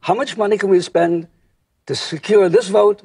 how much money can we spend to secure this vote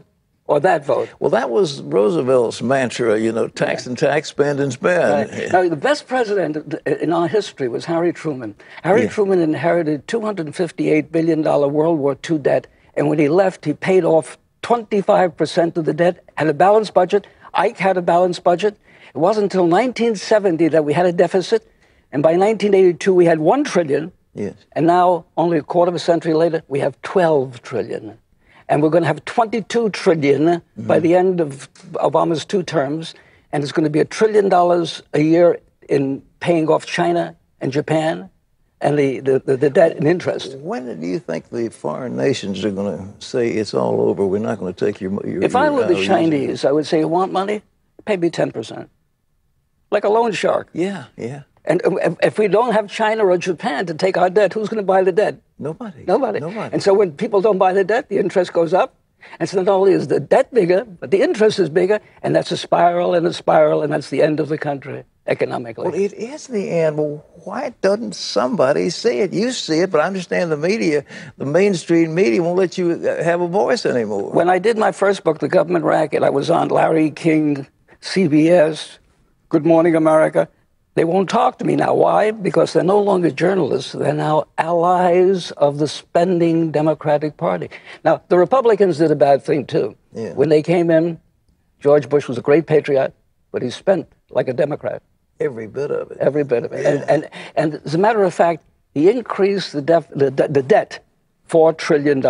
or that vote? Well, that was Roosevelt's mantra, tax and tax, spend and spend. Right. Now, the best president in our history was Harry Truman. Harry Truman inherited $258 billion World War II debt, and when he left, he paid off 25% of the debt, had a balanced budget. Ike had a balanced budget. It wasn't until 1970 that we had a deficit, and by 1982 we had $1 trillion, and now, only a quarter of a century later, we have $12 trillion. And we're going to have $22 trillion by the end of Obama's 2 terms, and it's going to be $1 trillion a year in paying off China and Japan and the debt and interest. When do you think the foreign nations are going to say it's all over, we're not going to take your If I were the Chinese, I would say, you want money? Pay me 10%. Like a loan shark. Yeah. And if we don't have China or Japan to take our debt, who's going to buy the debt? Nobody. And so when people don't buy the debt, the interest goes up. And so not only is the debt bigger, but the interest is bigger, and that's a spiral, and that's the end of the country economically. Well, it is the end. Well, why doesn't somebody see it? You see it, but I understand the media, the mainstream media, won't let you have a voice anymore. When I did my first book, The Government Racket, I was on Larry King, CBS, Good Morning America. They won't talk to me now. Why? Because they're no longer journalists. They're now allies of the spending Democratic Party. Now, the Republicans did a bad thing, too. Yeah. When they came in, George Bush was a great patriot, but he spent like a Democrat. Every bit of it. Every bit of it. Yeah. And as a matter of fact, he increased the debt $4 trillion.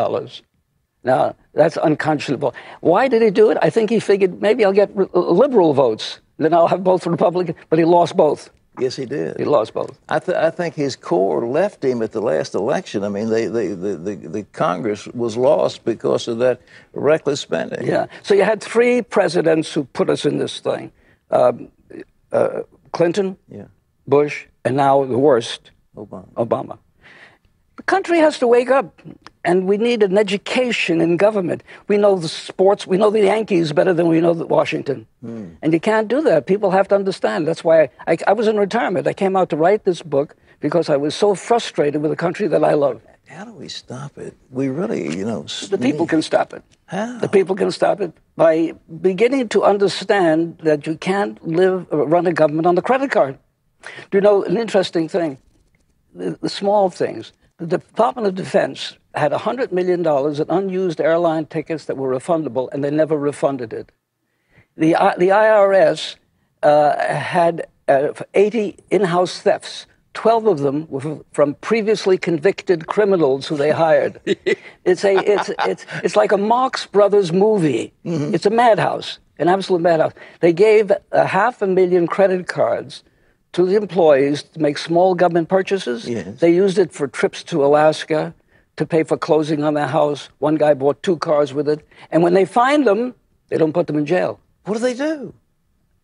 Now, that's unconscionable. Why did he do it? I think he figured maybe I'll get liberal votes. Then I'll have both Republican, but he lost both. Yes, he did. He lost both. I think his core left him at the last election. I mean, the Congress was lost because of that reckless spending. Yeah. So you had 3 presidents who put us in this thing. Clinton, Bush, and now the worst, Obama. The country has to wake up, and we need an education in government. We know the sports, we know the Yankees better than we know Washington. And you can't do that. People have to understand. That's why I was in retirement. I came out to write this book because I was so frustrated with the country that I love. How do we stop it? We really, The people can stop it. How? The people can stop it by beginning to understand that you can't run a government on the credit card. Do you know an interesting thing? The small things. The Department of Defense had $100 million in unused airline tickets that were refundable, and they never refunded it. The IRS had 80 in-house thefts. 12 of them were from previously convicted criminals who they hired. It's like a Marx Brothers movie. It's a madhouse, an absolute madhouse. They gave 500,000 credit cards to the employees to make small government purchases. Yes. They used it for trips to Alaska, to pay for closing on their house. One guy bought 2 cars with it. And when they find them, they don't put them in jail. What do they do?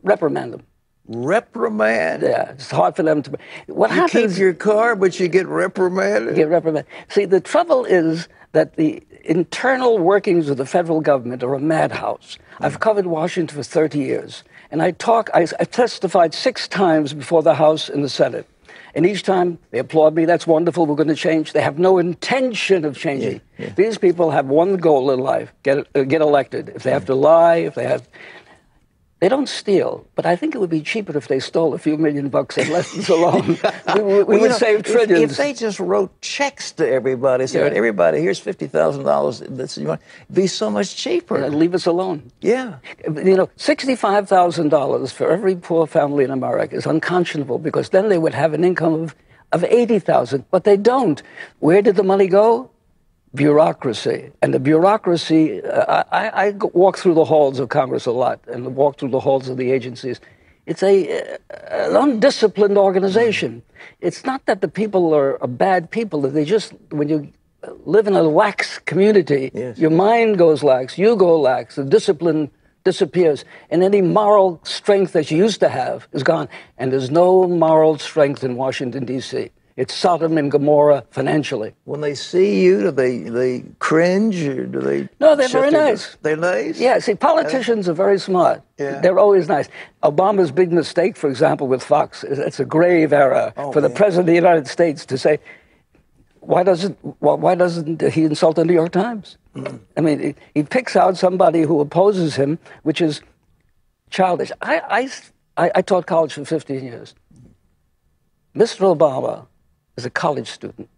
Reprimand them. Reprimand? Yeah, it's hard for them to... What happens? You keep your car, but you get reprimanded? You get reprimanded. See, the trouble is that the internal workings of the federal government are a madhouse. I've covered Washington for 30 years. And I testified 6 times before the House and the Senate. And each time they applaud me, that's wonderful, we're going to change. They have no intention of changing. These people have one goal in life, get elected. If they have to lie, they don't steal, but I think it would be cheaper if they stole a few $1 million and left us alone. we would save trillions. If they just wrote checks to everybody, said, everybody, here's $50,000, it'd be so much cheaper. Leave us alone. Yeah. $65,000 for every poor family in America is unconscionable, because then they would have an income of $80,000, but they don't. Where did the money go? Bureaucracy. And the bureaucracy, I walk through the halls of Congress a lot and walk through the halls of the agencies. It's an undisciplined organization. It's not that the people are bad people. They just, when you live in a lax community, your mind goes lax, you go lax, the discipline disappears, and any moral strength that you used to have is gone. And there's no moral strength in Washington, D.C. It's Sodom and Gomorrah financially. When they see you, do they cringe, or do they... No, they're very nice. They're nice? Yeah, see, politicians are very smart. Yeah. They're always nice. Obama's big mistake, for example, with Fox, it's a grave error for the President of the United States to say, why doesn't he insult the New York Times? I mean, he picks out somebody who opposes him, which is childish. I taught college for 15 years. Mr. Obama is a college student.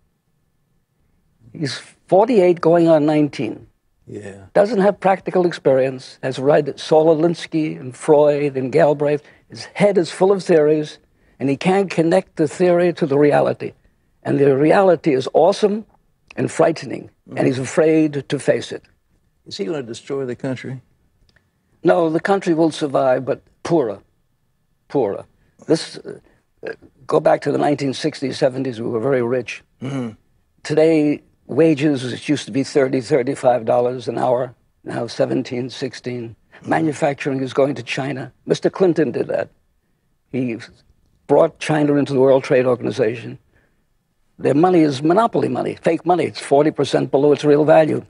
He's 48 going on 19. Yeah. Doesn't have practical experience, has read Saul Alinsky and Freud and Galbraith. His head is full of theories, and he can't connect the theory to the reality. And the reality is awesome and frightening, and he's afraid to face it. Is he going to destroy the country? No, the country will survive, but poorer. Go back to the 1960s, 70s, we were very rich. Today, wages, it used to be $30, $35 an hour, now 17, 16. Manufacturing is going to China. Mr. Clinton did that. He brought China into the World Trade Organization. Their money is monopoly money, fake money. It's 40% below its real value.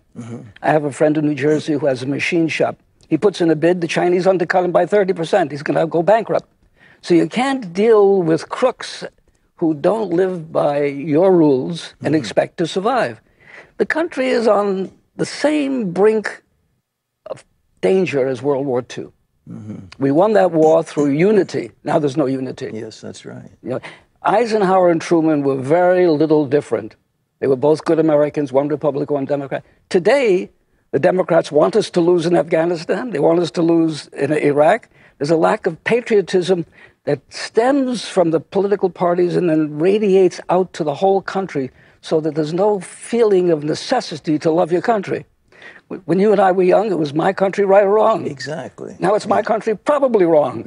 I have a friend in New Jersey who has a machine shop. He puts in a bid, the Chinese undercut him by 30%. He's going to go bankrupt. So you can't deal with crooks who don't live by your rules and expect to survive. The country is on the same brink of danger as World War II. We won that war through unity. Now there's no unity. Yes, that's right. You know, Eisenhower and Truman were very little different. They were both good Americans, one Republican, one Democrat. Today, the Democrats want us to lose in Afghanistan. They want us to lose in Iraq. There's a lack of patriotism that stems from the political parties and then radiates out to the whole country so that there's no feeling of necessity to love your country. When you and I were young, it was my country, right or wrong. Exactly. Now it's my country, probably wrong.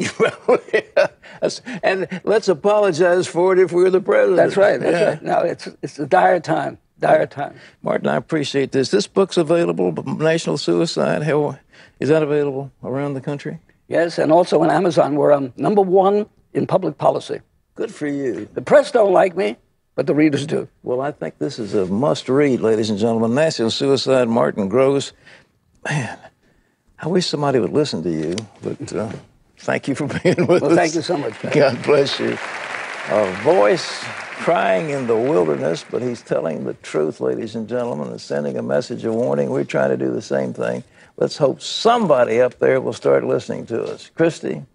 And let's apologize for it if we were the president. That's right. That's right. Now it's a dire time. Dire time. Martin, I appreciate this. This book's available, National Suicide. How is that available around the country? Yes, and also on Amazon, where I'm #1 in public policy. Good for you. The press don't like me, but the readers do. Well, I think this is a must-read, ladies and gentlemen. National Suicide, Martin Gross. Man, I wish somebody would listen to you, but thank you for being with us. Well, thank you so much. God bless you. A voice crying in the wilderness, but he's telling the truth, ladies and gentlemen, and sending a message of warning. We're trying to do the same thing. Let's hope somebody up there will start listening to us. Christy?